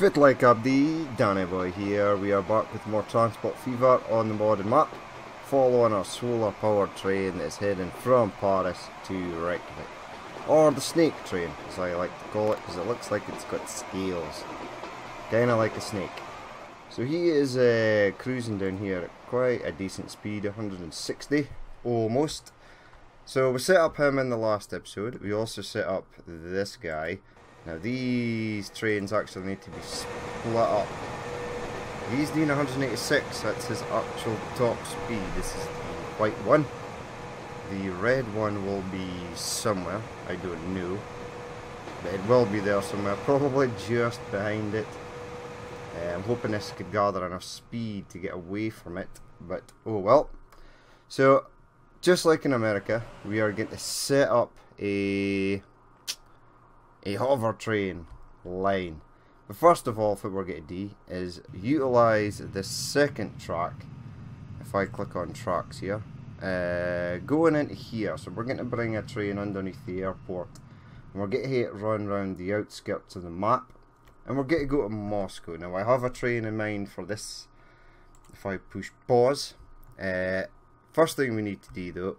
Fit like Abdi, Danny Boy here. We are back with more Transport Fever on the modern map, following our solar powered train that is heading from Paris to Reykjavik. Or the snake train, as I like to call it, because it looks like it's got scales. Kinda like a snake. So he is cruising down here at quite a decent speed, 160 almost. So we set up him in the last episode. We also set up this guy. Now these trains actually need to be split up. He's doing 186, that's his actual top speed. This is the white one. The red one will be somewhere, I don't know. But it will be there somewhere, probably just behind it. I'm hoping this could gather enough speed to get away from it, but oh well. So, just like in America, we are going to set up a hover train line. But first of all, what we're going to do is utilize the second track. If I click on tracks here, going into here, so we're going to bring a train underneath the airport, and we're going to run around the outskirts of the map, and we're going to go to Moscow. Now I have a train in mind for this. If I push pause, first thing we need to do though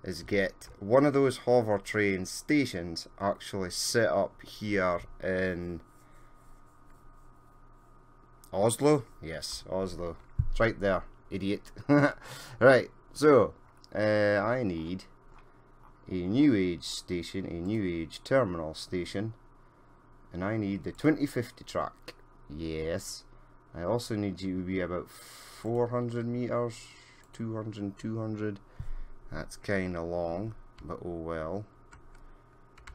is get one of those hover train stations actually set up here in Oslo. Yes, Oslo. It's right there, idiot. Right, so I need a new age station, a new age terminal station, and I need the 2050 track. Yes, I also need you to be about 400 meters, 200. That's kinda long, but oh well.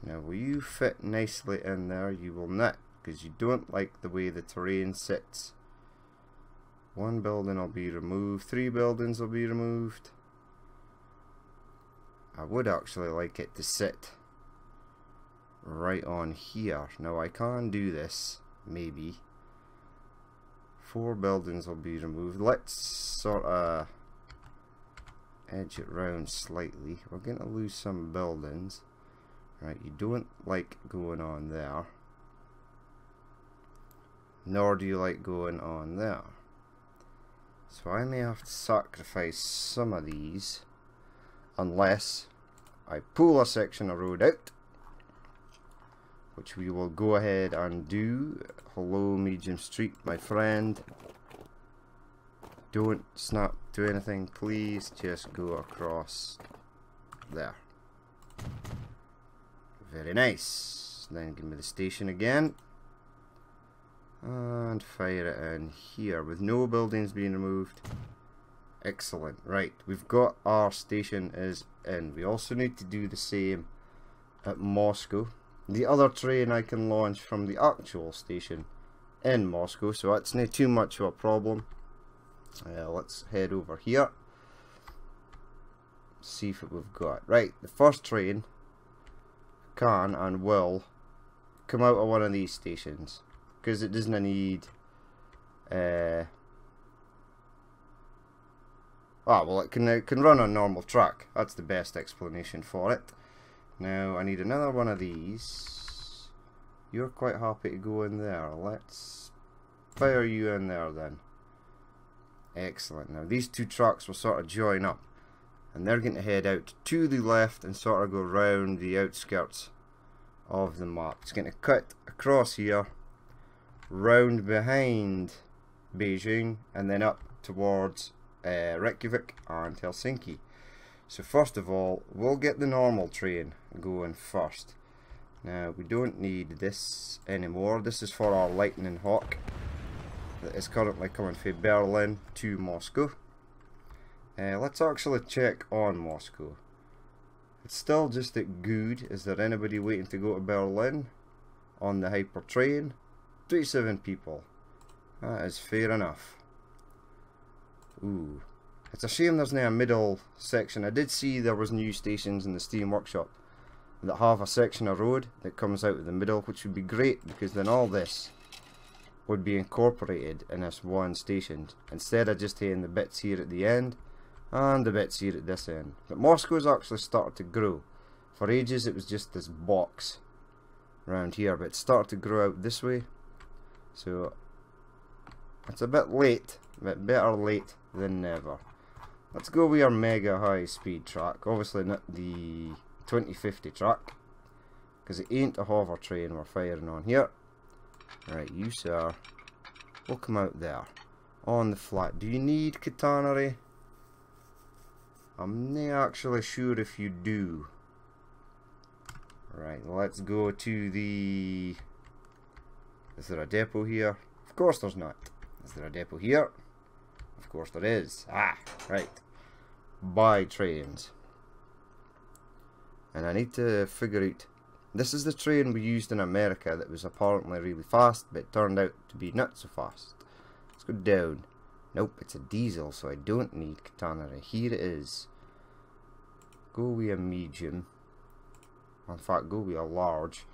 Now will you fit nicely in there? You will not, because you don't like the way the terrain sits. One building will be removed, 3 buildings will be removed. I would actually like it to sit right on here. Now I can do this, maybe. 4 buildings will be removed. Let's sort of edge it round slightly. We're going to lose some buildings. Right, you don't like going on there. Nor do you like going on there. So I may have to sacrifice some of these. Unless I pull a section of road out. Which we will go ahead and do. Hello, Medium Street, my friend. Don't snap to anything, please. Just go across there. Very nice. Then give me the station again. And fire it in here with no buildings being removed. Excellent. Right, we've got our station is in. We also need to do the same at Moscow. The other train I can launch from the actual station in Moscow, so that's not too much of a problem. Let's head over here. See what we've got. Right, the first train can and will come out of one of these stations because it doesn't need well, it can run on normal track. That's the best explanation for it. Now I need another one of these. You're quite happy to go in there. Let's fire you in there then. Excellent. Now these two tracks will sort of join up, and they're going to head out to the left and sort of go round the outskirts of the map. It's going to cut across here, round behind Beijing, and then up towards Reykjavik and Helsinki. So first of all, we'll get the normal train going first. Now we don't need this anymore. This is for our Lightning Hawk that is currently coming from Berlin to Moscow. Let's actually check on Moscow. It's still just at good. Is there anybody waiting to go to Berlin on the hyper train? 37 people. That is fair enough. Ooh, it's a shame there's no middle section. I did see there was new stations in the Steam Workshop that have a section of road that comes out of the middle, which would be great because then all this would be incorporated in this one station instead of just having the bits here at the end and the bits here at this end. But Moscow's actually started to grow. For ages it was just this box around here, but it started to grow out this way So it's a bit late, but better late than never. Let's go with our mega high speed track. Obviously not the 2050 track, because it ain't a hover train we're firing on here. Right, you sir, we'll come out there on the flat. Do you need catenary? I'm not actually sure if you do. Right, let's go to the... Is there a depot here? Of course there's not. Is there a depot here? Of course there is. Ah, right. Buy trains. And I need to figure out... This is the train we used in America that was apparently really fast, but it turned out to be not so fast. Let's go down. Nope, it's a diesel, so I don't need catenary. Here it is. Go with a medium. In fact, go with a large.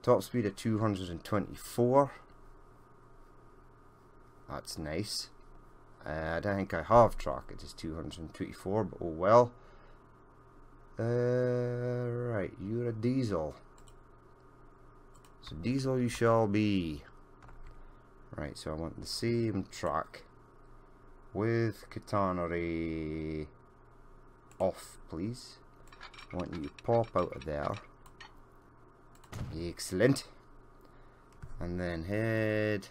Top speed of 224. That's nice. I don't think I have track. It is 224, but oh well. Right, you're a diesel. So diesel you shall be. Right, so I want the same track with catenary off, please. I want you to pop out of there. Excellent. And then head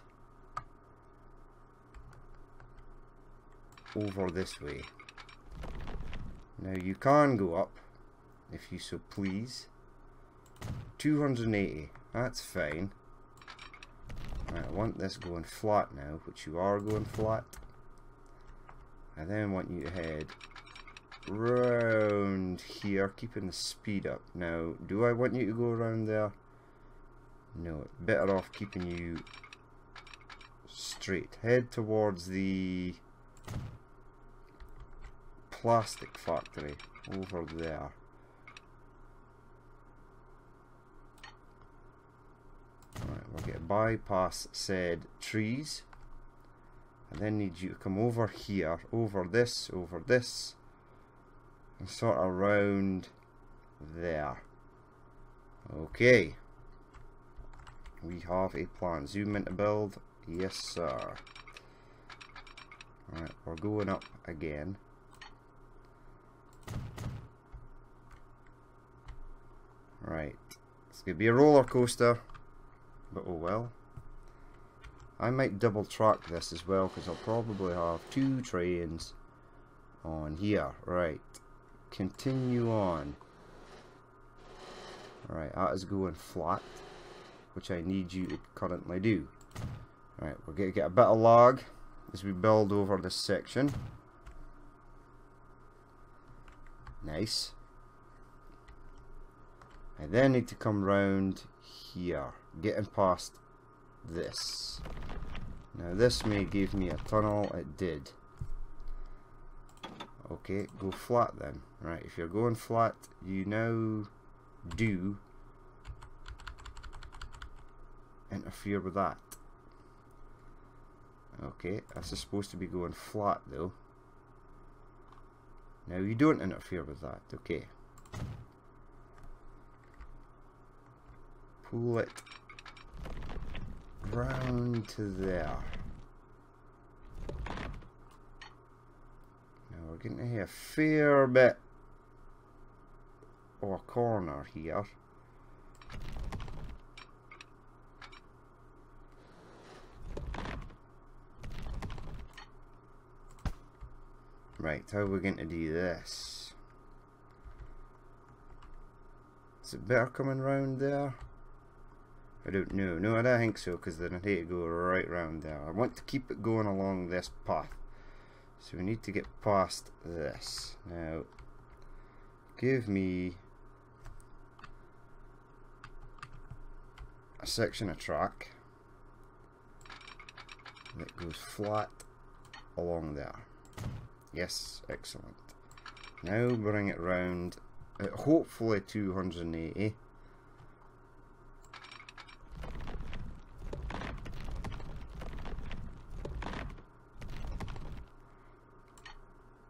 over this way. Now you can go up if you so please. 280, that's fine. Right, I want this going flat now, which you are going flat. I then want you to head round here, keeping the speed up. Now, do I want you to go around there? No, better off keeping you straight. Head towards the plastic factory over there. Right, we'll get bypass said trees. I then need you to come over here, over this, and sort of around there. Okay. We have a plan. Zoom into build. Yes, sir. Alright, we're going up again. Right. It's going to be a roller coaster. But oh well. I might double track this as well, because I'll probably have 2 trains on here. Right. Continue on. Right, that is going flat, which I need you to currently do. Right, we're going to get a bit of lag as we build over this section. Nice. I then need to come round here, getting past this. Now this may give me a tunnel. It did. Okay, go flat then. Right, if you're going flat, you now do interfere with that. Okay, this is supposed to be going flat though. Now you don't interfere with that. Okay. Pull it round to there. Now we're getting to a fair bit of a corner here. Right, how are we going to do this? Is it better coming round there? I don't know. No, I don't think so, because then I'd hate to go right round there. I want to keep it going along this path. So we need to get past this. Now, give me a section of track that goes flat along there. Yes, excellent. Now bring it round at hopefully 280.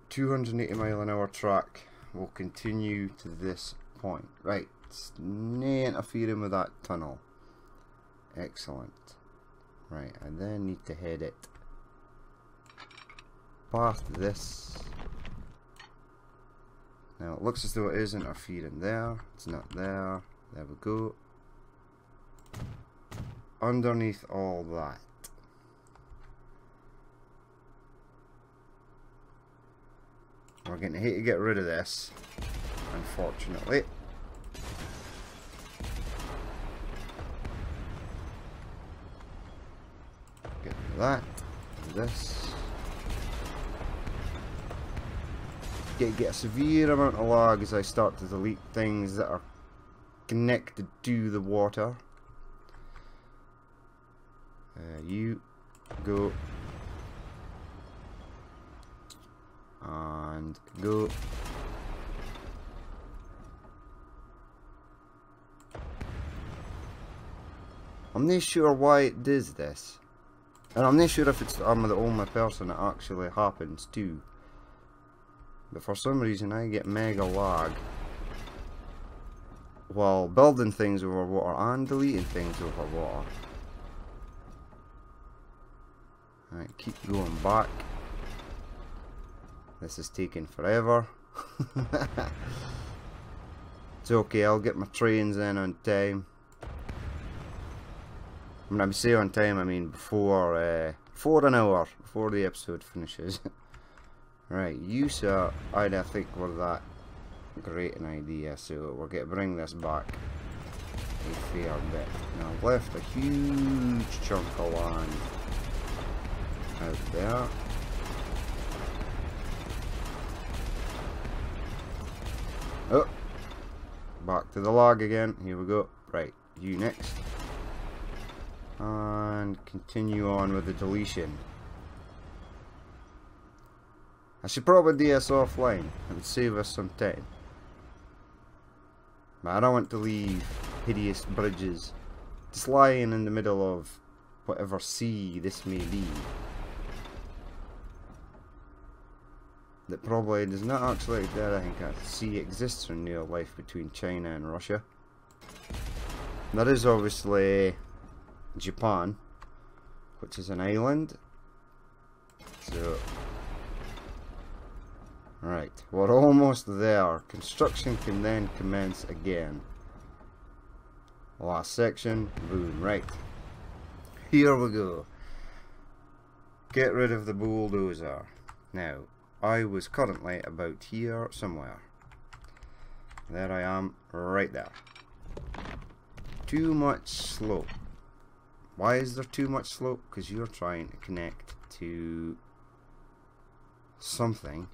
.280 mph track will continue to this point. Right, it's no interfering with that tunnel. Excellent. Right, I then need to head it past this. Now it looks as though it is interfering there. It's not there. There we go. Underneath all that. We're going to hate to get rid of this, unfortunately. Get rid of that. This. Get a severe amount of lag as I start to delete things that are connected to the water. You go and go. I'm not sure why it does this, and I'm not sure if it's I'm the only person it actually happens to. But for some reason I get mega lag while building things over water and deleting things over water. Alright, keep going back. This is taking forever. It's okay, I'll get my trains in on time. When I say on time, I mean before an hour, before the episode finishes. Right, you sir, I don't think were that great an idea, so we're going to bring this back a fair bit. Now I've left a huge chunk of land out there. Oh, back to the log again. Here we go. Right, you next. And continue on with the deletion. I should probably do this offline. It would save us some time. But I don't want to leave hideous bridges just lying in the middle of whatever sea this may be. That probably does not actually, I think a sea exists in real life between China and Russia. There is obviously Japan, which is an island. So, right, we're almost there. Construction can then commence again. Last section, boom, right. Here we go. Get rid of the bulldozer. Now, I was currently about here somewhere. There I am, right there. Too much slope. Why is there too much slope? Because you're trying to connect to something.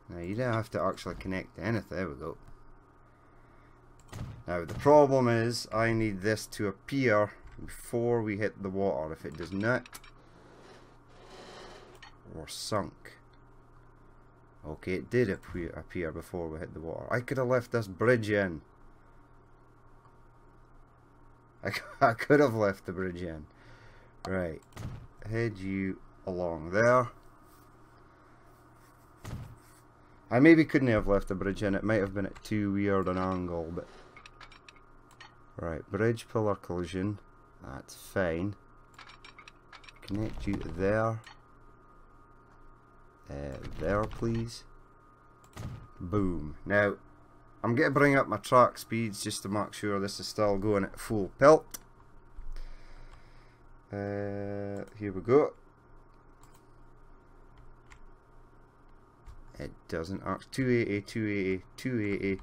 Now you don't have to actually connect to anything. There we go. Now the problem is I need this to appear before we hit the water. If it does not, we're sunk. Okay, it did appear before we hit the water. I could have left this bridge in. I could have left the bridge in. Right. Head you along there. I maybe couldn't have left the bridge in. It might have been at too weird an angle, but... Right, bridge pillar collision. That's fine. Connect you to there. There, please. Boom. Now, I'm going to bring up my track speeds just to make sure this is still going at full pelt. Here we go. It doesn't actually. 280, 280, 280,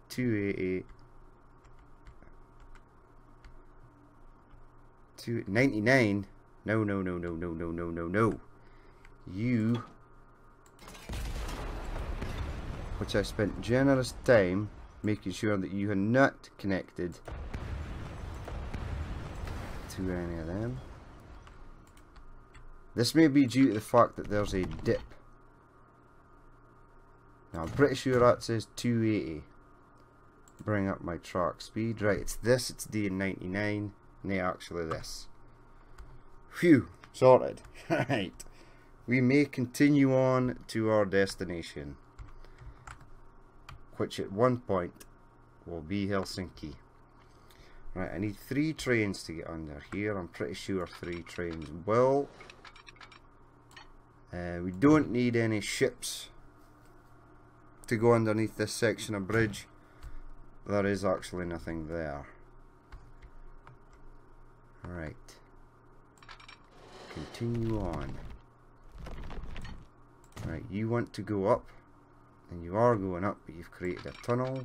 280, 299. No, no, no, no, no, no, no, no, no. You, which I spent generous time making sure that you are not connected to any of them. This may be due to the fact that there's a dip. Now I'm pretty sure that says 280. Bring up my track speed. Right, it's this, it's D99. No, actually this. Phew, sorted. Right. We may continue on to our destination, which at one point will be Helsinki. Right, I need 3 trains to get under here. I'm pretty sure 3 trains will. We don't need any ships to go underneath this section of bridge. There is actually nothing there. Right. Continue on. Right, you want to go up, and you are going up, but you've created a tunnel.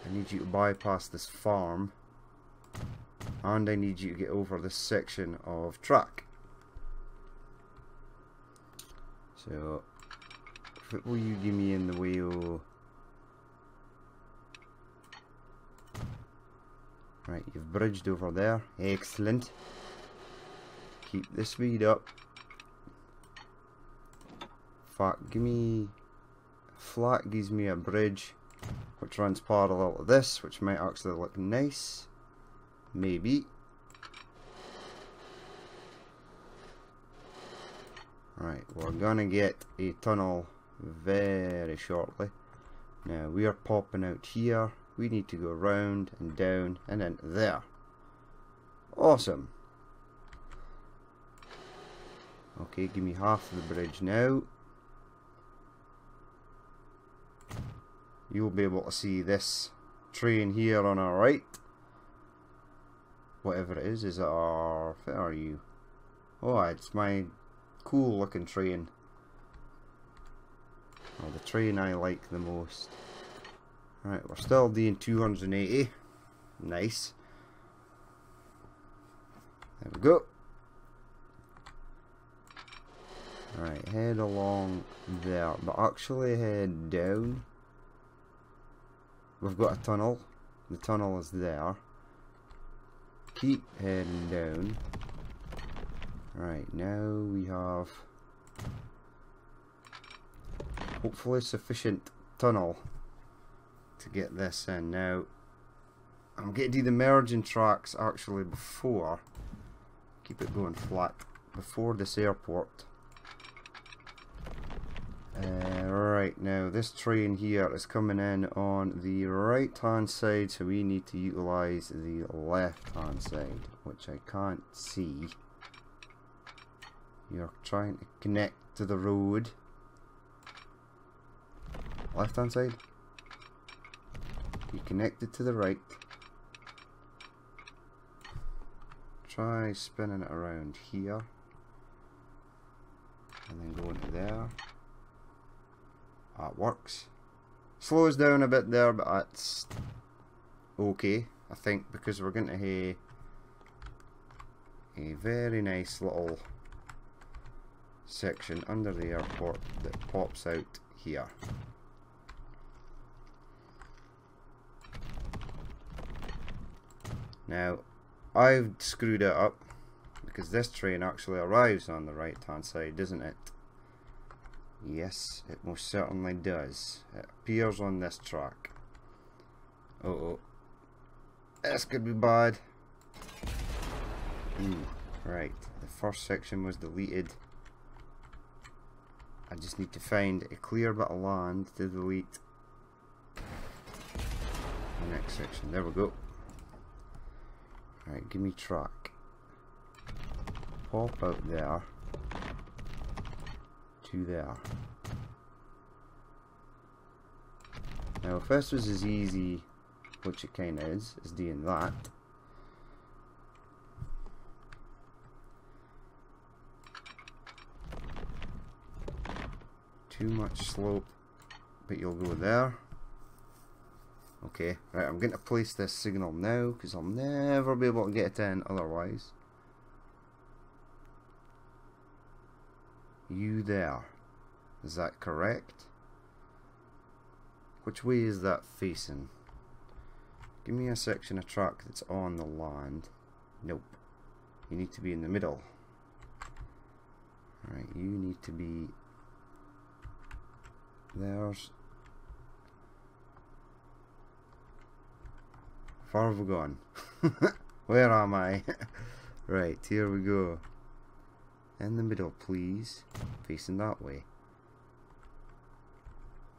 I need you to bypass this farm, and I need you to get over this section of track. So, what will you give me in the way of... Right, you've bridged over there. Excellent. Keep the speed up. Flat, give me... Flat gives me a bridge which runs parallel to this, which might actually look nice. Maybe. Right, we're gonna get a tunnel very shortly. Now we are popping out here. We need to go round and down and then there. Awesome. Okay, give me half of the bridge now. You'll be able to see this train here on our right. Whatever it is it our... Where are you? Oh, it's my cool looking train. Oh, the train I like the most. Right, we're still doing 280. Nice. There we go. Right, head along there, but actually head down. We've got a tunnel. The tunnel is there. Keep heading down. Right, now we have hopefully sufficient tunnel to get this in. Now, I'm going to do the merging tracks actually before. Keep it going flat. Before this airport. Right, now this train here is coming in on the right hand side, so we need to utilize the left hand side, which I can't see. You're trying to connect to the road. Left hand side. You connected to the right. Try spinning it around here. And then going to there. That works. Slows down a bit there, but that's okay, I think, because we're going to have a very nice little section under the airport that pops out here. Now, I've screwed it up because this train actually arrives on the right hand side, doesn't it? Yes, it most certainly does. It appears on this track. Uh-oh. This could be bad. Right, the first section was deleted. I just need to find a clear bit of land to delete the next section. There we go. Right, give me track. Pop out there to there. Now if this was as easy, which it kinda is, as doing that, too much slope, but you'll go there. Okay, right, I'm going to place this signal now because I'll never be able to get it in otherwise. You there. Is that correct? Which way is that facing? Give me a section of track that's on the land. Nope. You need to be in the middle. Right, you need to be... There's... Far have we gone? Where am I? Right, here we go. In the middle, please. Facing that way.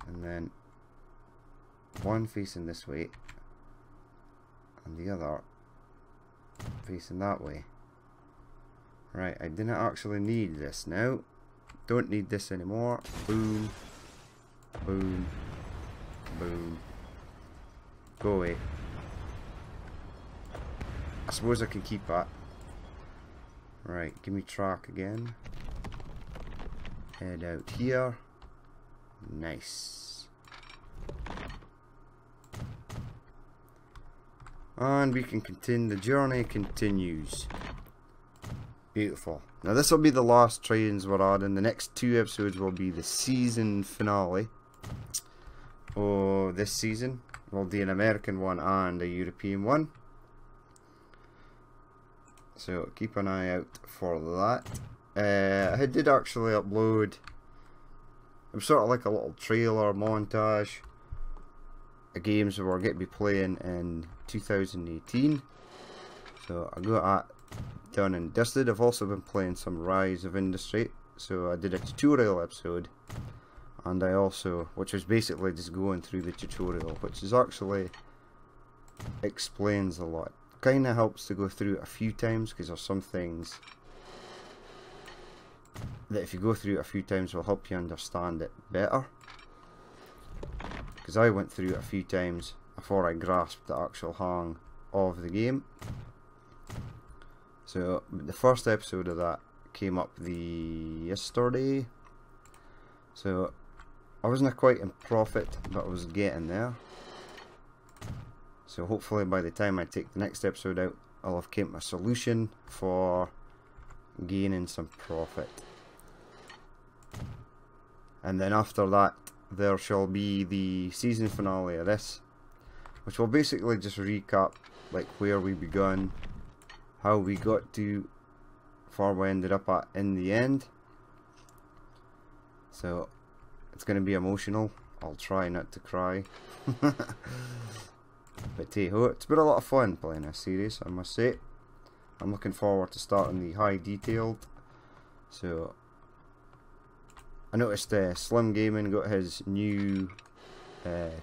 And then one facing this way. and the other facing that way. Right, I didn't actually need this now. Don't need this anymore. Boom. Boom. Boom. Go away. I suppose I can keep that. Right, give me track again. Head out here. Nice. And we can continue. The journey continues. Beautiful. Now this will be the last trains we're adding. The next 2 episodes will be the season finale. Oh, this season. We'll do an American one and a European one. So keep an eye out for that. I did actually upload. It was sort of like a little trailer montage. The games that we're going to be playing in 2018. So I got that done and dusted. I've also been playing some Rise of Industry. So I did a tutorial episode. And I also, which was basically just going through the tutorial, which is actually explains a lot. Kind of helps to go through it a few times, because there's some things that if you go through it a few times will help you understand it better. Because I went through it a few times before I grasped the actual hang of the game. So the first episode of that came up yesterday. So I wasn't quite in profit, but I was getting there. So hopefully by the time I take the next episode out, I'll have came up with a solution for gaining some profit. And then after that, there shall be the season finale of this, which will basically just recap like where we begun, how we got to where we ended up at in the end. So it's going to be emotional. I'll try not to cry. But hey ho, it's been a lot of fun playing this series, I must say. I'm looking forward to starting the high detailed. So I noticed Slim Gaming got his new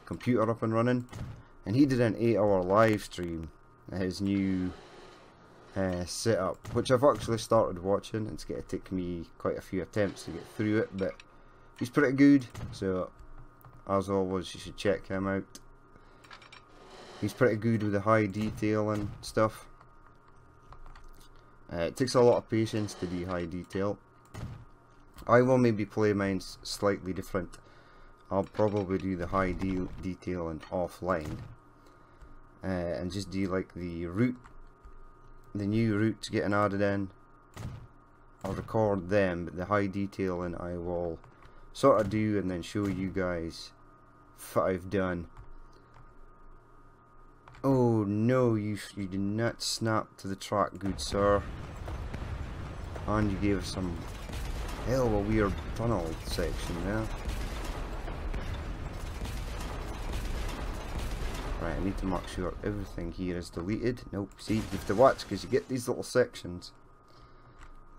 computer up and running, and he did an 8-hour live stream at his new setup, which I've actually started watching. It's going to take me quite a few attempts to get through it, but he's pretty good, so as always you should check him out. He's pretty good with the high detail and stuff. It takes a lot of patience to do high detail. I will maybe play mine slightly different. I'll probably do the high detail and offline, and just do like the route, the new routes getting added in. I'll record them, but the high detail and I will sort of do and then show you guys what I've done. Oh no, you did not snap to the track, good sir. And you gave us some hell of a weird tunnel section there. Right, I need to make sure everything here is deleted. Nope, see, you have to watch because you get these little sections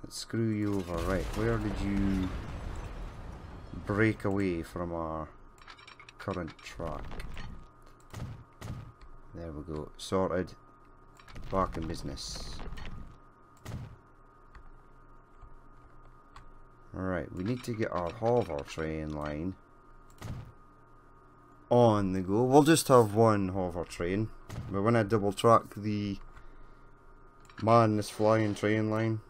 that screw you over. Right, where did you break away from our current track? There we go, sorted, back in business. Alright, we need to get our hover train line on the go. We'll just have one hover train, but when I double track the madness flying train line,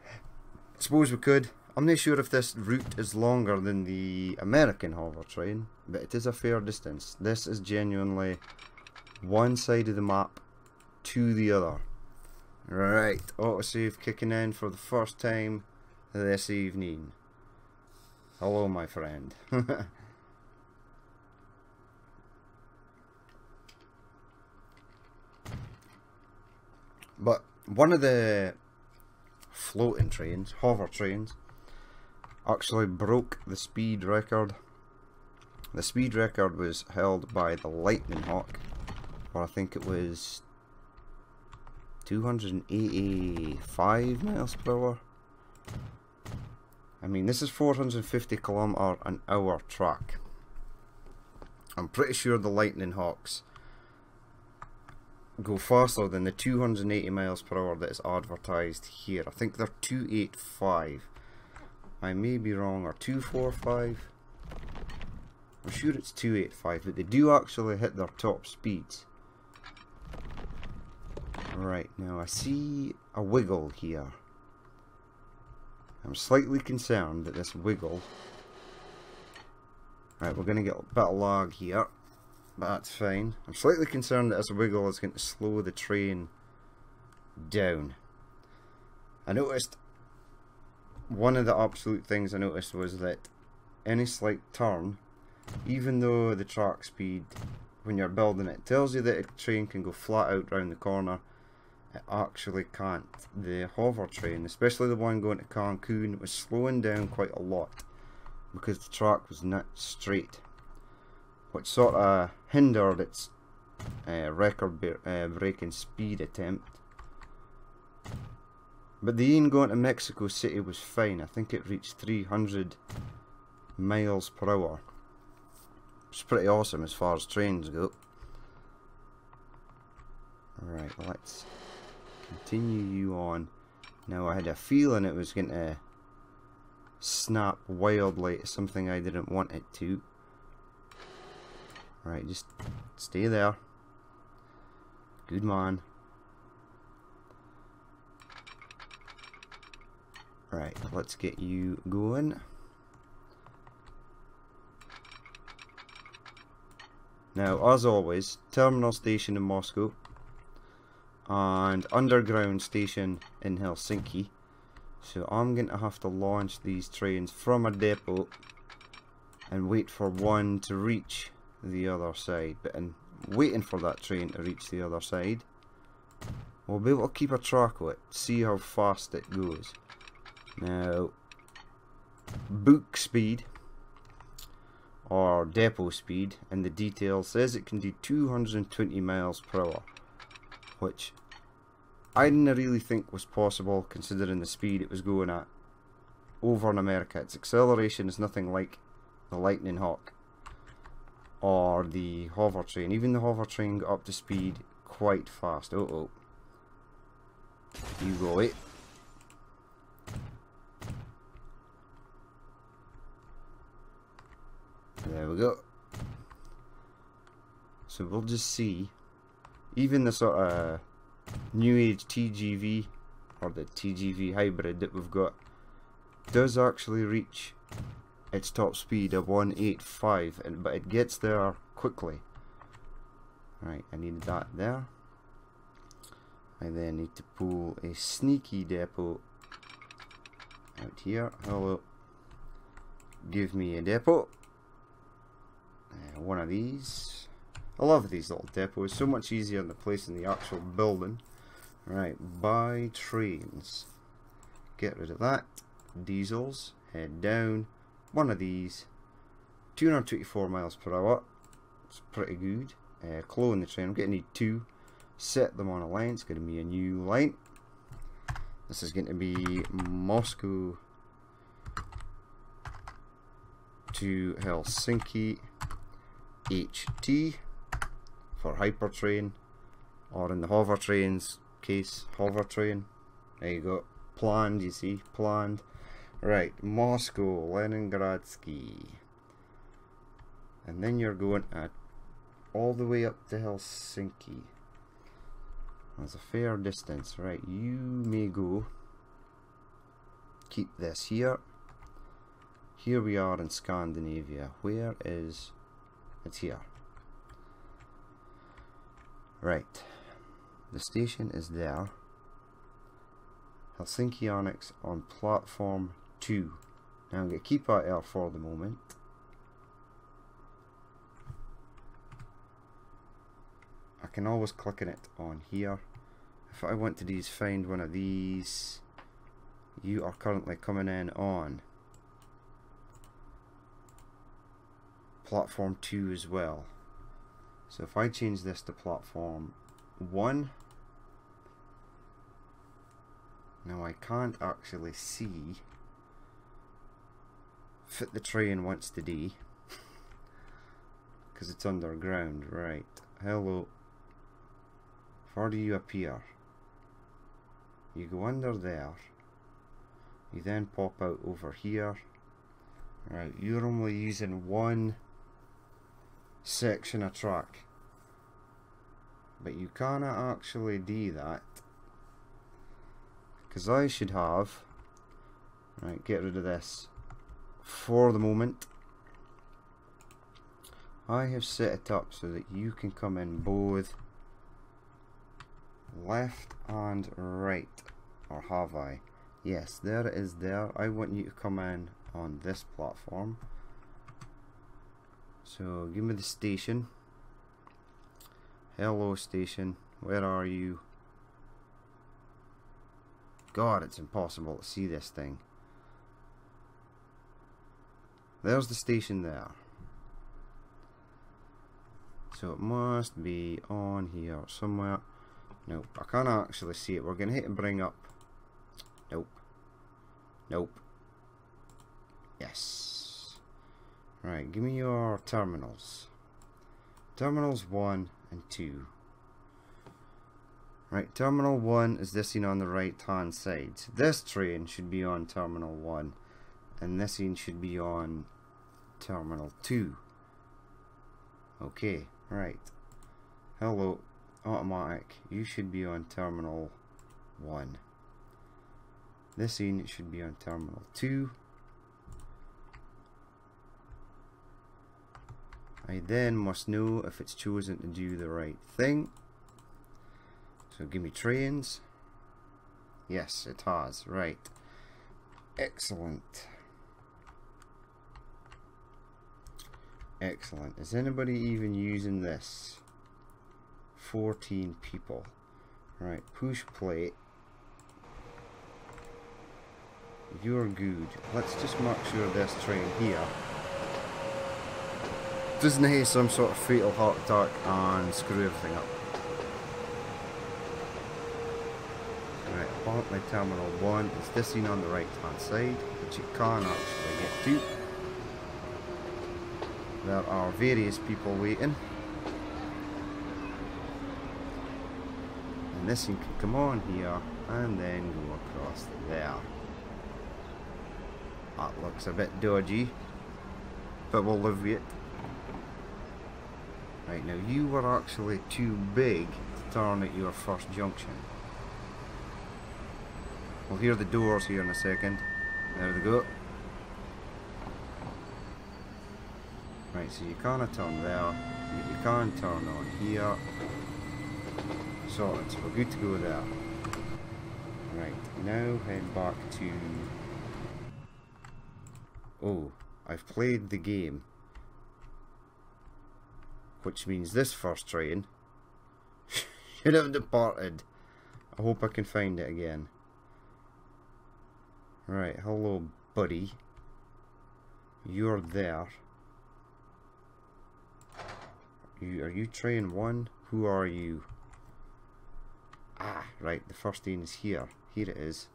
I suppose we could. I'm not sure if this route is longer than the American hover train, but it is a fair distance. This is genuinely one side of the map to the other. Right, autosave kicking in for the first time this evening. Hello, my friend. But one of the floating trains, hover trains, actually broke the speed record. The speed record was held by the Lightning Hawk, or I think it was 285 miles per hour. I mean, this is 450 km/h track. I'm pretty sure the Lightning Hawks go faster than the 280 miles per hour that is advertised here. I think they're 285. I may be wrong, or 245. I'm sure it's 285, but they do actually hit their top speeds. Right, now I see a wiggle here. I'm slightly concerned that this wiggle... Right, we're going to get a bit of lag here, but that's fine. I'm slightly concerned that this wiggle is going to slow the train down. I noticed... One of the absolute things I noticed was that any slight turn, even though the track speed, when you're building it, tells you that a train can go flat out round the corner, it actually can't. The hover train, especially the one going to Cancun, was slowing down quite a lot because the track was not straight, which sort of hindered its record-breaking speed attempt. But the one going to Mexico City was fine. I think it reached 300 miles per hour. It's pretty awesome as far as trains go. Alright, let's continue you on. Now, I had a feeling it was going to snap wildly to something I didn't want it to. Alright, just stay there. Good man. Right, let's get you going. Now, as always, terminal station in Moscow and underground station in Helsinki. So I'm going to have to launch these trains from a depot and wait for one to reach the other side. But in waiting for that train to reach the other side, we'll be able to keep a track of it, see how fast it goes. Now, book speed or depot speed in the detail says it can do 220 miles per hour, which I didn't really think was possible considering the speed it was going at over in America. Its acceleration is nothing like the Lightning Hawk or the hover train. Even the hover train got up to speed quite fast. You go it. There we go. So we'll just see. Even the sort of new age TGV or the TGV hybrid that we've got does actually reach its top speed of 185, but it gets there quickly. Right, I need that there. I then need to pull a sneaky depot out here. Hello. Give me a depot. One of these. I love these little depots. So much easier than placing the actual building. Right, buy trains. Get rid of that. Diesels. Head down. One of these. 224 miles per hour. It's pretty good. Clone the train. I'm going to need two. Set them on a line. It's going to be a new line. This is going to be Moscow to Helsinki HT for hypertrain, or in the hover trains case, hover train. There you go. Planned, you see, planned. Right, Moscow, Leningradsky, and then you're going at all the way up to Helsinki. That's a fair distance. Right, you may go. Keep this here. Here we are in Scandinavia. Where is... It's here. Right. The station is there. Helsinki Annex on platform 2. Now I'm going to keep that there for the moment. I can always click on it on here. If I want to find one of these, you are currently coming in on platform 2 as well. So if I change this to platform 1, now I can't actually see fit the train wants to do because it's underground. Right, hello, Where do you appear? You go under there. You then pop out over here. Right, you're only using one section of track, but you can't actually do that, because I should have, right, get rid of this for the moment. I have set it up so that you can come in both left and right, or have I? Yes, there it is there. I want you to come in on this platform. So give me the station. Hello station, where are you? God, it's impossible to see this thing. There's the station there. So it must be on here somewhere. Nope, I can't actually see it. We're going to hit and bring up. Nope. Nope. Yes. Right, give me your terminals. Terminals 1 and 2. Right, terminal 1 is this scene on the right hand side. So this train should be on terminal 1, and this scene should be on terminal 2. Okay, right. Hello, automatic. You should be on terminal 1. This scene should be on terminal 2. I then must know if it's chosen to do the right thing. So give me trains. Yes, it has. Right. Excellent. Excellent. Is anybody even using this? 14 people. Right, push play. You're good. Let's just make sure this train here doesn't have some sort of fatal heart attack and screw everything up. Right, apparently terminal 1 is this scene on the right hand side, which you can actually get to. There are various people waiting. And this scene can come on here and then go across there. That looks a bit dodgy, but we'll live with it. Right, now you were actually too big to turn at your first junction. We'll hear the doors here in a second. There they go. Right, so you can't turn there, but you can turn on here. Sorted, so we're good to go there. Right, now head back to... Oh, I've played the game. Which means this first train should have departed. I hope I can find it again. Right, hello buddy. You're there. Are you train 1? Who are you? Ah, right, the first train is here. Here it is.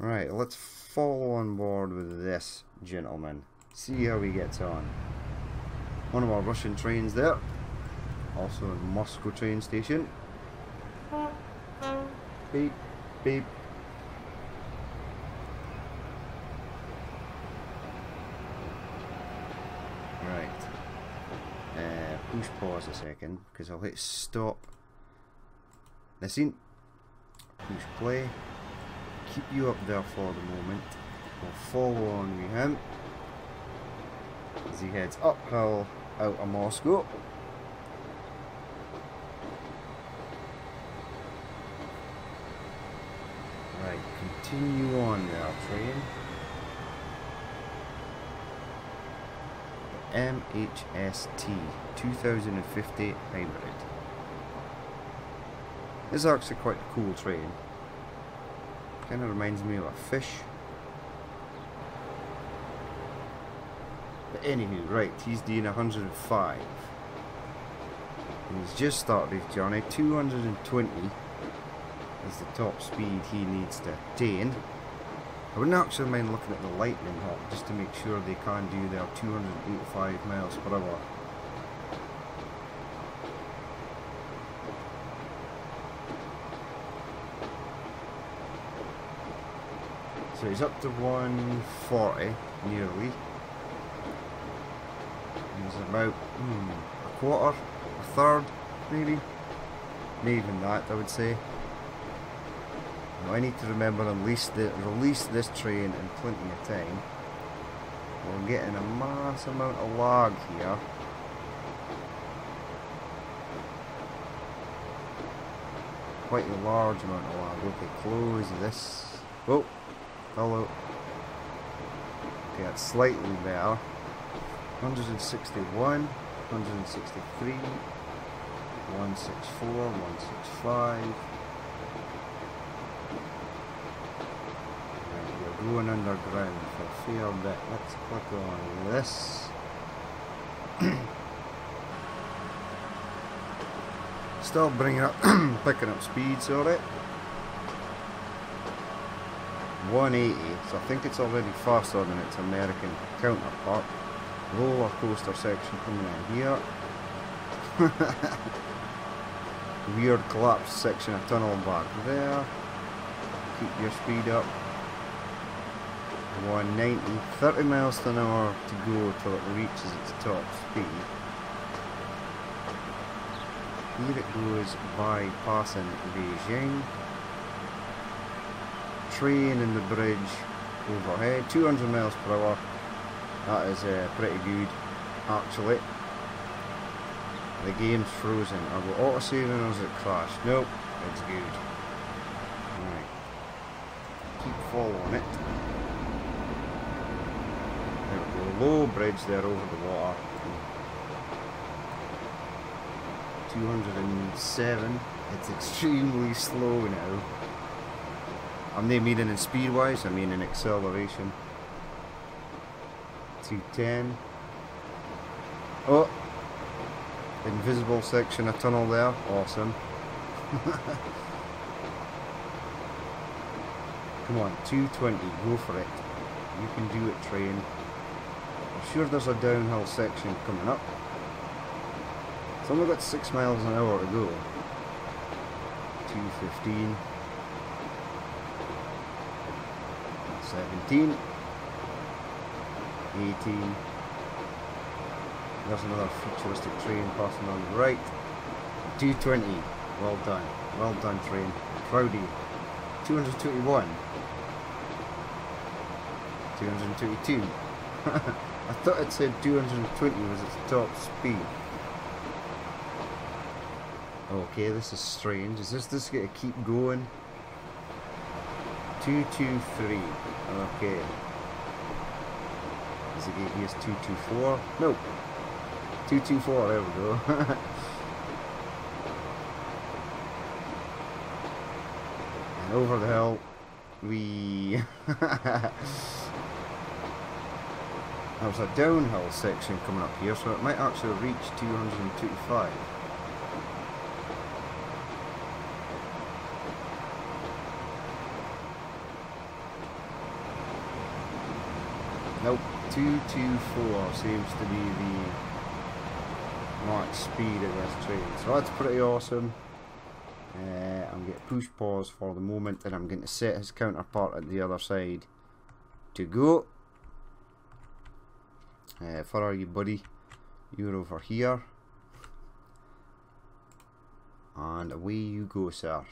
Right, let's follow on board with this gentleman. See how he gets on. One of our Russian trains there. Also in Moscow train station. Beep, beep. Right. Push pause a second, because I'll hit stop. Listen. Push play. Keep you up there for the moment. We'll follow on with him as he heads uphill out of Moscow. Right, continue on there, train. MHST 2050 hybrid. This is actually quite a cool train. Kind of reminds me of a fish. But anywho, right, he's doing 105. And he's just started his journey. 220 is the top speed he needs to attain. I wouldn't actually mind looking at the Lightning Hawk just to make sure they can do their 285 miles per hour. So he's up to 140 nearly. He's about a quarter, a third, maybe. Not even that, I would say. Now I need to remember and release this train in plenty of time. We're getting a mass amount of lag here. Quite a large amount of lag. Okay, close this. Oh, hello. Okay, that's slightly better. 161, 163, 164, 165. Right, we're going underground for a fair bit. Let's click on this. Still bringing up, picking up speed, sorry. 180, so I think it's already faster than its American counterpart. Roller coaster section coming in here. Weird collapsed section of tunnel back there. Keep your speed up. 190, 30 miles an hour to go till it reaches its top speed. Here it goes bypassing Beijing. Train in the bridge overhead, 200 miles per hour. That is pretty good, actually. The game's frozen. Are we auto-saving or is it crashed? Nope, it's good. Alright. Keep following it. There we go, low bridge there over the water. 207. It's extremely slow now. I'm not meaning in speed wise, I mean in acceleration. 210. Oh! Invisible section of tunnel there. Awesome. Come on, 220. Go for it. You can do it, train. I'm sure there's a downhill section coming up. It's only got 6 miles an hour to go. 215. 17. 18. There's another futuristic train passing on the right. 220. Well done. Well done, train. Proud of you. 221. 222. I thought it said 220 was its top speed. Okay, this is strange. Is this going to keep going? 223. Okay. Is it going to use 224? Nope. 224, there we go. And over the hill, there's a downhill section coming up here, so it might actually reach 225. Nope, 224 seems to be the max speed of this train, so that's pretty awesome. I'm going to push pause for the moment, and I'm going to set his counterpart at the other side to go. Where are you, buddy? You're over here, and away you go, sir.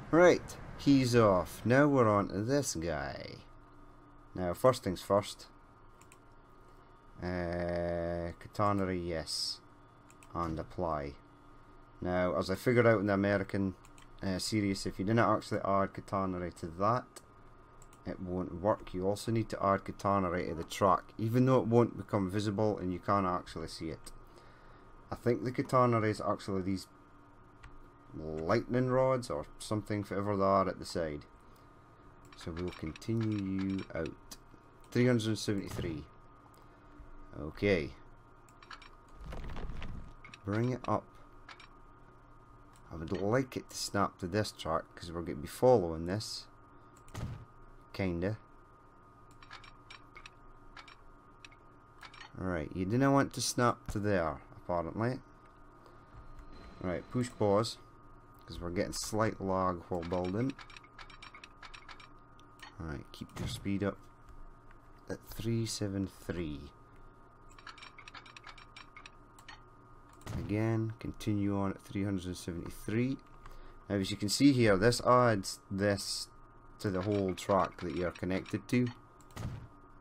Right, he's off. Now we're on to this guy. Now, first things first. Catenary, yes, and apply. Now, as I figured out in the American series, if you didn't actually add catenary to that, it won't work. You also need to add catenary to the track, even though it won't become visible and you can't actually see it. I think the catenary is actually these lightning rods or something, whatever they are, at the side. So we'll continue you out. 373. Okay. Bring it up. I would like it to snap to this track because we're going to be following this. Kinda. Alright, you didn't want to snap to there, apparently. Alright, push pause because we're getting slight lag while building. Alright, keep your speed up at 373. Again, continue on at 373. Now as you can see here, this adds this to the whole track that you're connected to,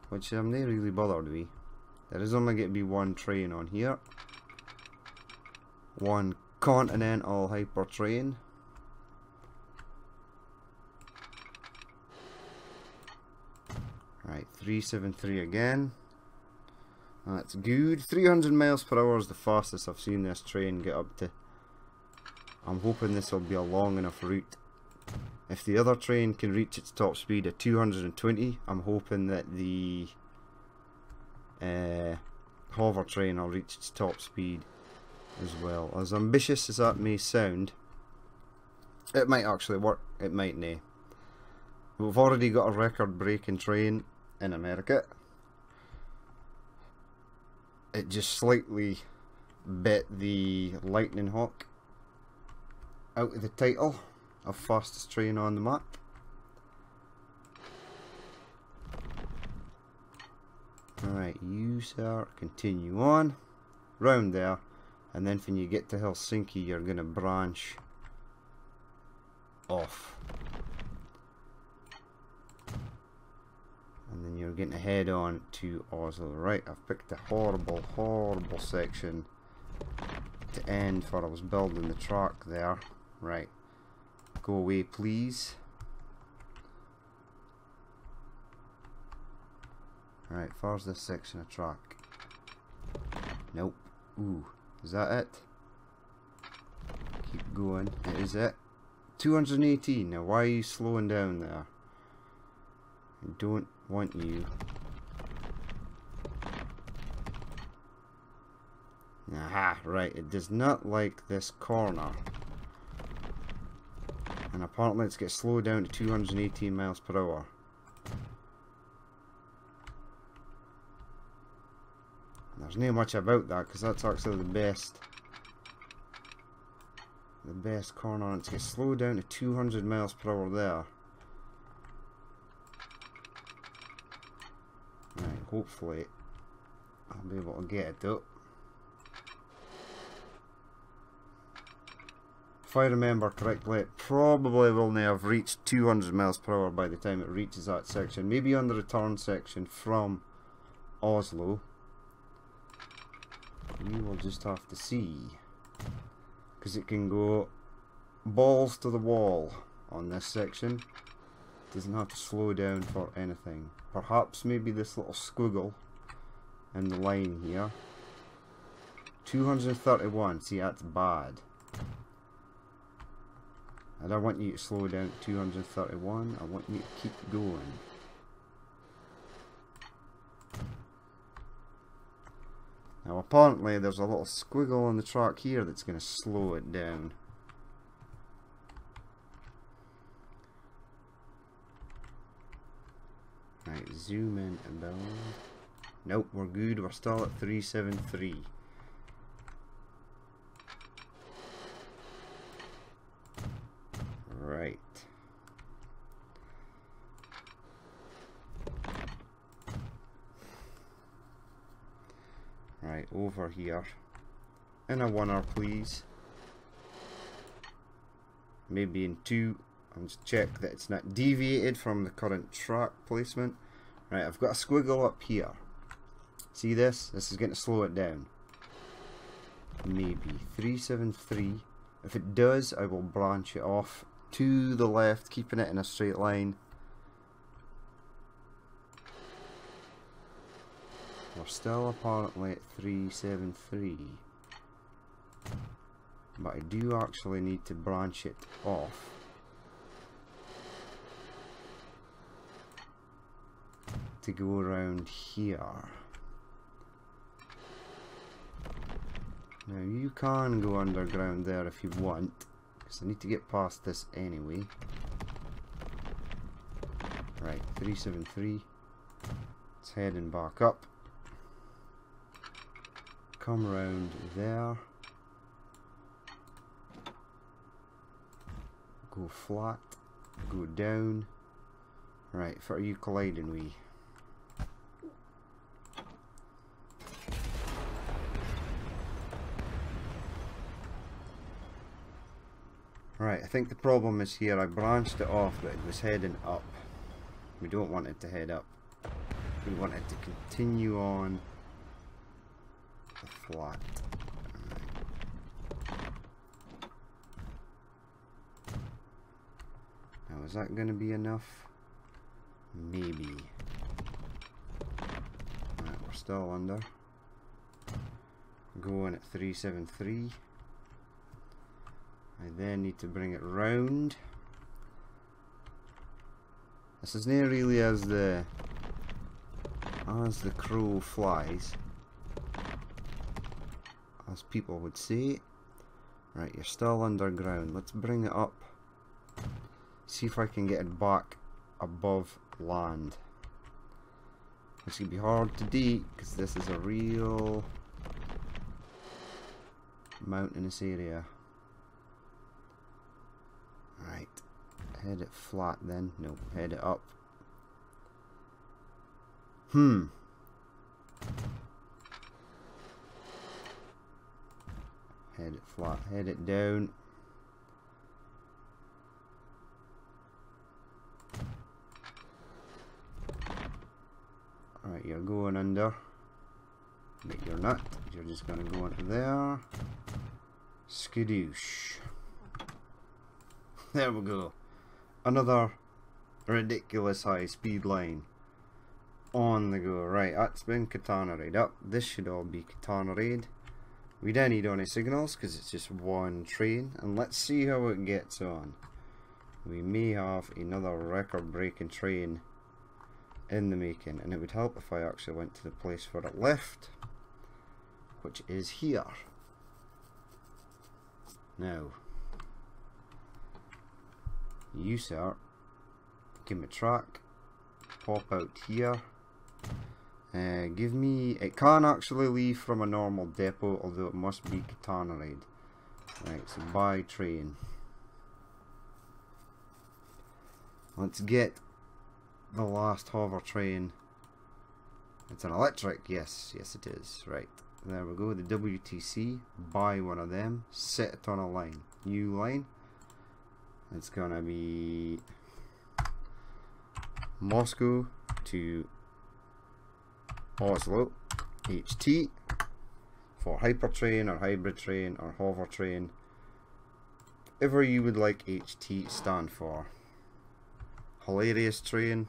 which I'm not really bothered with. There is only going to be one train on here. One Continental Hyper train. Right, 373 again. That's good. 300 miles per hour is the fastest I've seen this train get up to. I'm hoping this will be a long enough route. If the other train can reach its top speed at 220, I'm hoping that the hover train will reach its top speed as well. As ambitious as that may sound, it might actually work, it might nae. We've already got a record breaking train in America. It just slightly bit the Lightning Hawk out of the title of fastest train on the map. Alright, you sir, continue on round there, and then when you get to Helsinki you're gonna branch off, and then you're going to head on to Oslo. Right, I've picked a horrible section to end for I was building the track there. Right, go away please. Right, far's this section of track? Nope. Ooh, is that it? Keep going, it is it. 218, now why are you slowing down there? I don't want you. Aha, right, it does not like this corner. And apparently it's got slowed down to 218 miles per hour. There's not much about that because that's actually the best corner, and it's got slowed down to 200 miles per hour there. Right, hopefully I'll be able to get it up. If I remember correctly, it probably will now have reached 200 miles per hour by the time it reaches that section. Maybe on the return section from Oslo. We will just have to see. Because it can go balls to the wall on this section. Doesn't have to slow down for anything. Perhaps maybe this little squiggle in the line here. 231, see that's bad. I don't want you to slow down to 231, I want you to keep going. Now apparently there's a little squiggle on the track here that's going to slow it down. Right, zoom in a bit. Nope, we're good, we're still at 373. Right. Right, over here. In a 1R please. Maybe in 2. I'll just check that it's not deviated from the current track placement. Right, I've got a squiggle up here. See this? This is going to slow it down. Maybe 373. If it does, I will branch it off to the left, keeping it in a straight line. We're still apparently at 373. But I do actually need to branch it off. To go around here. Now you can go underground there if you want, because I need to get past this anyway. Right, 373. It's heading back up. Come around there. Go flat. Go down. Right, for you colliding we. Right, I think the problem is here. I branched it off, but it was heading up. We don't want it to head up. We want it to continue on the flat. Now, is that going to be enough? Maybe. Right, we're still under. Going at 373. I then need to bring it round. This is not really as the crow flies, as people would say. Right, you're still underground. Let's bring it up. See if I can get it back above land. This could be hard to do because this is a real mountainous area. Right, head it flat then. No, head it up. Head it flat, head it down. Alright, you're going under. But you're not. You're just going to go into there. Skadoosh. There we go. Another ridiculous high speed line. On the go. Right, that's been Katana Raid up. This should all be Katana Raid. We don't need any signals because it's just one train. And let's see how it gets on. We may have another record breaking train in the making. And it would help if I actually went to the place where it left, which is here. Now, you sir, give me a track, pop out here, give me, it can actually leave from a normal depot, although it must be Katana Raid. Right, so buy train. Let's get the last hover train. It's an electric, yes it is. Right, there we go, the WTC, buy one of them, set it on a line, new line. It's gonna be Moscow to Oslo, HT, for hypertrain or hybrid train or hover train, whatever you would like HT stand for. Hilarious train,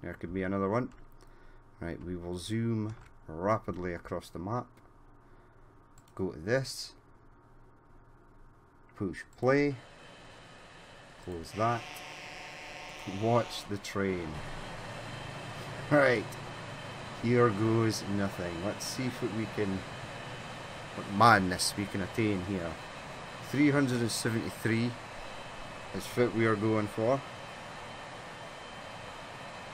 there could be another one. Right, we will zoom rapidly across the map, go to this, push play. Close that. Watch the train. Right. Here goes nothing. Let's see what we can, what madness we can attain here. 373 is what we are going for.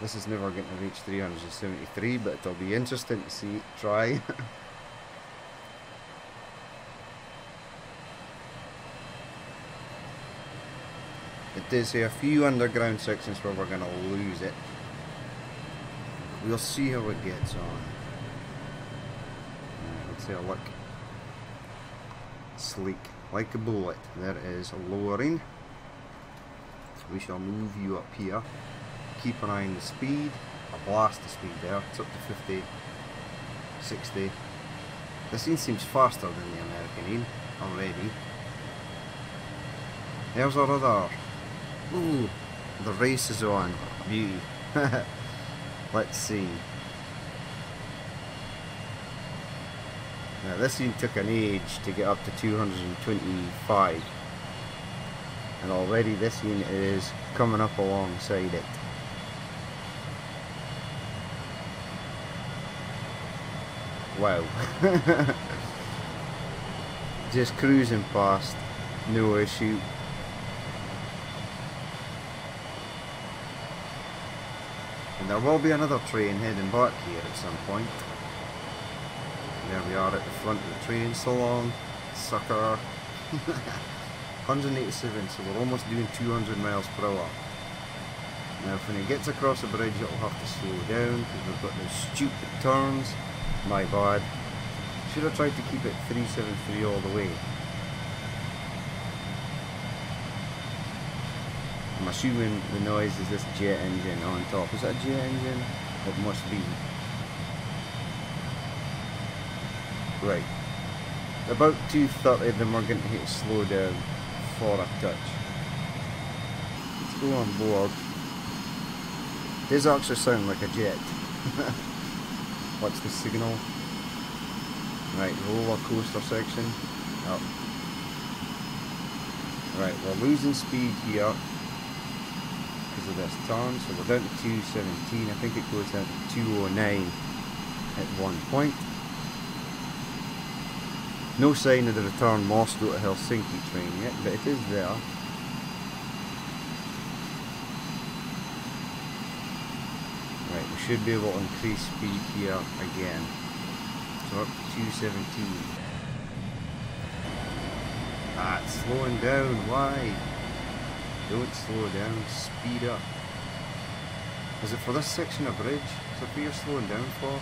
This is never going to reach 373, but it'll be interesting to see. Try. It does say a few underground sections where we're going to lose it. We'll see how it gets on. Let's have a look. Sleek, like a bullet. There is lowering. So we shall move you up here. Keep an eye on the speed. I'll blast the speed there. It's up to 50, 60. This scene seems faster than the American Aim already. There's our other. Ooh, the race is on. Beauty. Let's see. Now this scene took an age to get up to 225. And already this scene is coming up alongside it. Wow. Just cruising past, no issue. And there will be another train heading back here at some point. There we are at the front of the train. So long, sucker. 187, so we're almost doing 200 miles per hour. Now when it gets across the bridge it'll have to slow down because we've got those stupid turns. My bad. Should have tried to keep it 373 all the way. I'm assuming the noise is this jet engine on top. Is that a jet engine? It must be. Right. About 230 then we're going to hit slow down for a touch. Let's go on board. It does actually sound like a jet. What's the signal? Right, roller coaster section. Up. Right, we're losing speed here because of this turn, so we're down to 217. I think it goes down to 209 at one point. No sign of the return Moscow to Helsinki train yet, but it is there. Right, we should be able to increase speed here again. So up to 217. Ah, it's slowing down. Why? Don't slow down. Speed up. Is it for this section of bridge? Is that what you're slowing down for?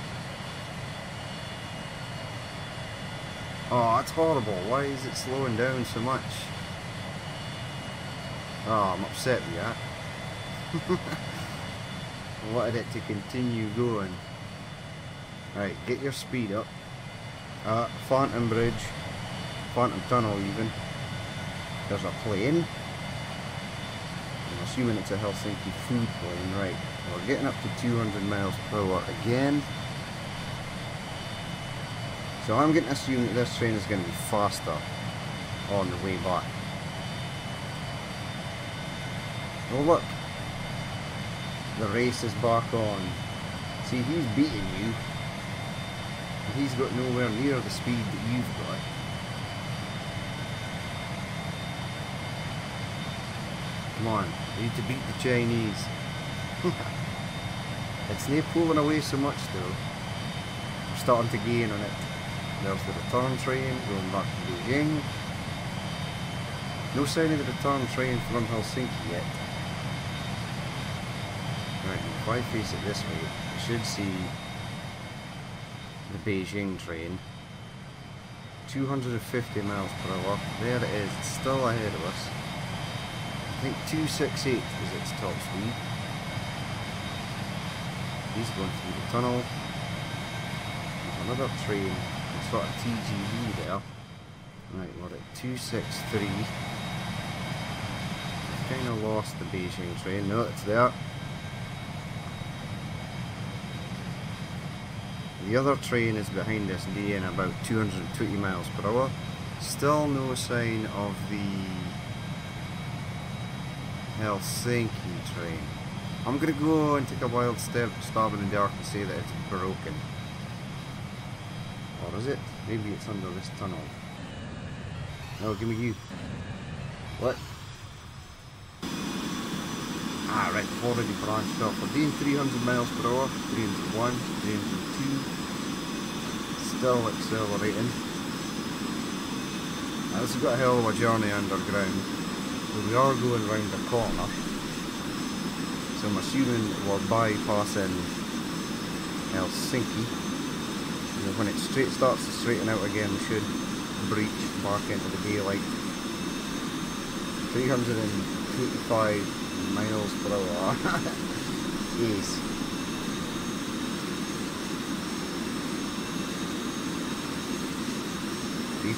Oh, that's horrible. Why is it slowing down so much? Oh, I'm upset with that. I wanted it to continue going. Right, get your speed up. Phantom Bridge. Phantom Tunnel even. There's a plane. I'm assuming it's a Helsinki food plane. Right, we're getting up to 200 miles per hour again. So I'm going to assume that this train is going to be faster on the way back. Oh look, the race is back on. See, he's beating you. He's got nowhere near the speed that you've got. Come on, we need to beat the Chinese. It's not pulling away so much though. We're starting to gain on it. There's the return train going back to Beijing. No sign of the return train from Helsinki yet. Right, if I face it this way, I should see the Beijing train. 250 miles per hour. There it is, it's still ahead of us. I think 268 is its top speed. He's going through the tunnel. There's another train, sort of TGV there. Right, we're at 263. I've kind of lost the Beijing train. No, it's there. The other train is behind us, being about 220 miles per hour. Still no sign of the Helsinki train. I'm gonna go and take a wild stab in the dark and say that it's broken. Or is it? Maybe it's under this tunnel. No, give me you. What? Ah, right, we've already branched off. We're doing 300 miles per hour, 301, 302. Still accelerating. Now, this has got a hell of a journey underground. So we are going round the corner. So I'm assuming we're bypassing Helsinki. And when it starts to straighten out again, we should breach back into the daylight. 325 miles per hour. Yes.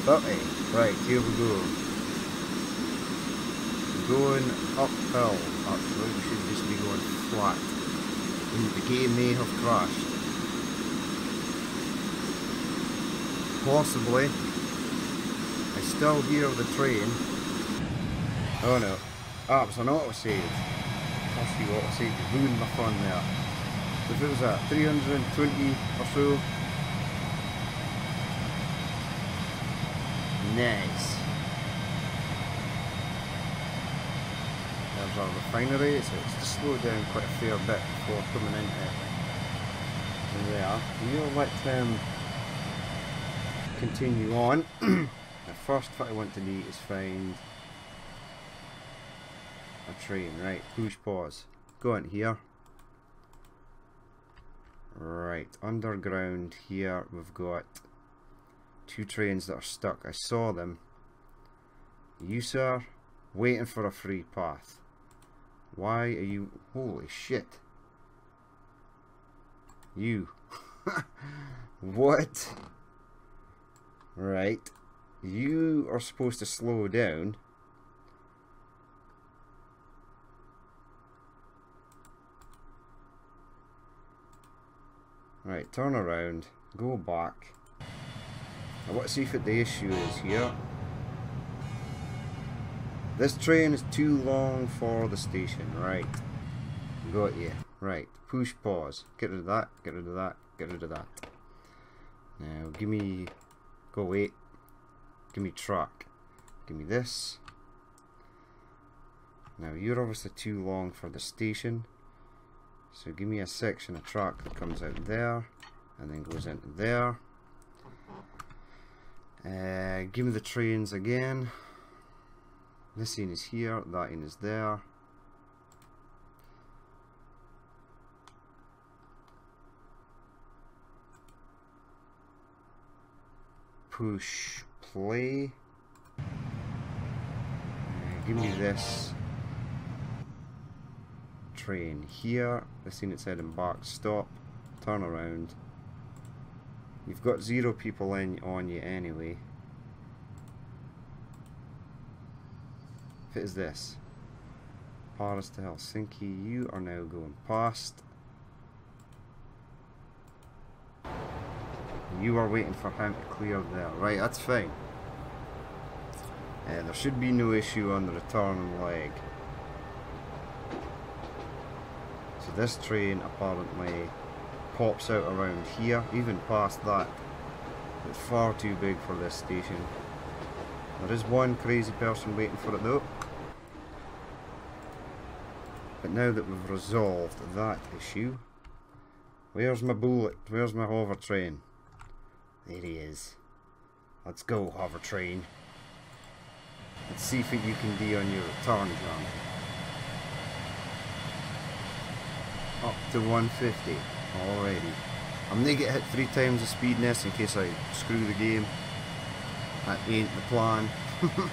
Right, here we go. Going uphill. Actually, we should just be going flat. The game may have crashed. Possibly. I still hear the train. Oh no. Ah, it was an autosave. That's the autosave. It ruined my fun there. So if it was at 320 or so. Nice. There's our refinery, so it's just slowed down quite a fair bit before coming into there. We'll let them continue on. The first what I want to do is find a train. Right, push pause. go in here. Right, underground here we've got 2 trains that are stuck. I saw them. You, sir, waiting for a free path. Why are you... Holy shit. You. What? Right. You are supposed to slow down. Right, turn around. Go back. I want to see what the issue is here. This train is too long for the station. Right. Got you. Right. Push pause. Get rid of that. Get rid of that. Get rid of that. Now, give me... Go wait. Give me track. Give me this. Now, you're obviously too long for the station. So give me a section of track that comes out there. And then goes into there. Give me the trains again. This end is here, that end is there. Push play. Give me this train here. This end it said embark, stop, turn around. You've got 0 people on you anyway. If it is this, Paris to Helsinki, you are now going past. You are waiting for him to clear there. Right, that's fine. There should be no issue on the return leg. So this train apparently pops out around here, even past that. It's far too big for this station. There is one crazy person waiting for it though. But now that we've resolved that issue, where's my bullet? Where's my hover train? There he is. Let's go, hover train. Let's see what you can do on your return jump. Up to 150 already. I'm gonna get hit 3 times the speed in this in case I screw the game. That ain't the plan. Alright,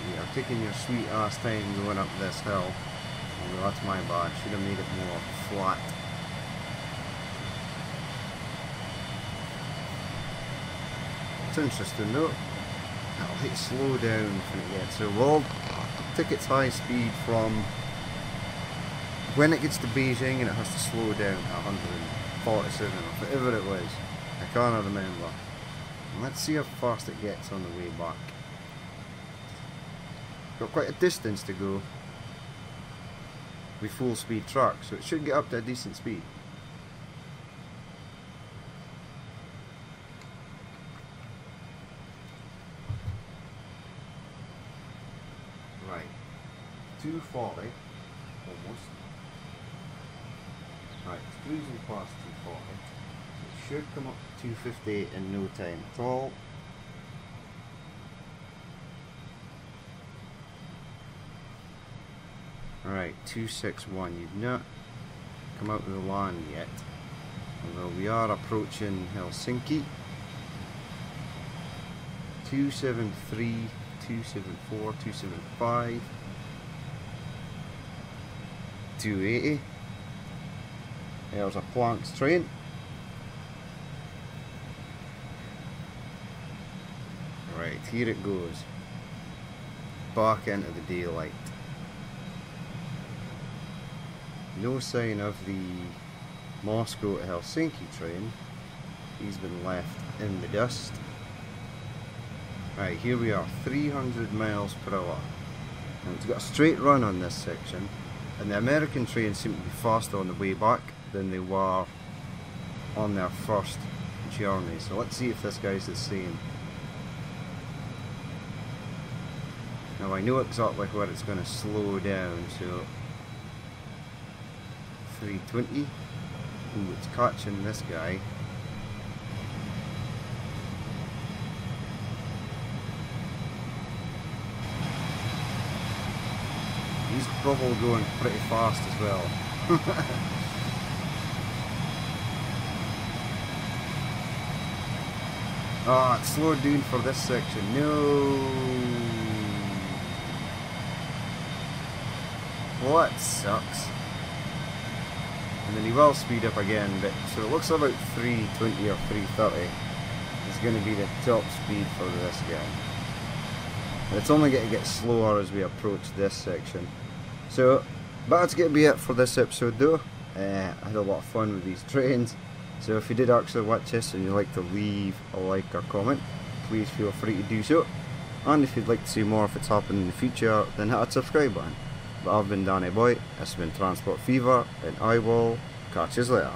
we are taking your sweet ass time going up this hill. Although that's my bad, should have made it more flat. It's interesting though. I'll hit slow down when it gets so well. Take its high speed from when it gets to Beijing and it has to slow down at 147 or whatever it was. I can't remember. And let's see how fast it gets on the way back. Got quite a distance to go with full speed truck, so it should get up to a decent speed. Right, 240 almost. Right, it's cruising past 240. It should come up to 258 in no time at all. Alright, 261. You've not come out of the land yet. Although we are approaching Helsinki. 273, 274, 275, 280. There's a Planck's train. Right, here it goes. Back into the daylight. No sign of the Moscow to Helsinki train. He's been left in the dust. Right, here we are, 300 miles per hour. And it's got a straight run on this section. And the American trains seem to be faster on the way back than they were on their first journey. So let's see if this guy's the same. Now I know exactly where it's going to slow down, so 320. Ooh, it's catching this guy. He's probably going pretty fast as well. Ah, it's slowed down for this section. No. Well, that sucks. And then he will speed up again, but so it looks about 320 or 330 is going to be the top speed for this guy. And it's only going to get slower as we approach this section. So that's going to be it for this episode though. I had a lot of fun with these trains. So if you did actually watch this and you'd like to leave a like or comment, please feel free to do so. And if you'd like to see more if it's happening in the future, then hit that subscribe button. But I've been Danny Boy, this has been Transport Fever, and I will catch you later.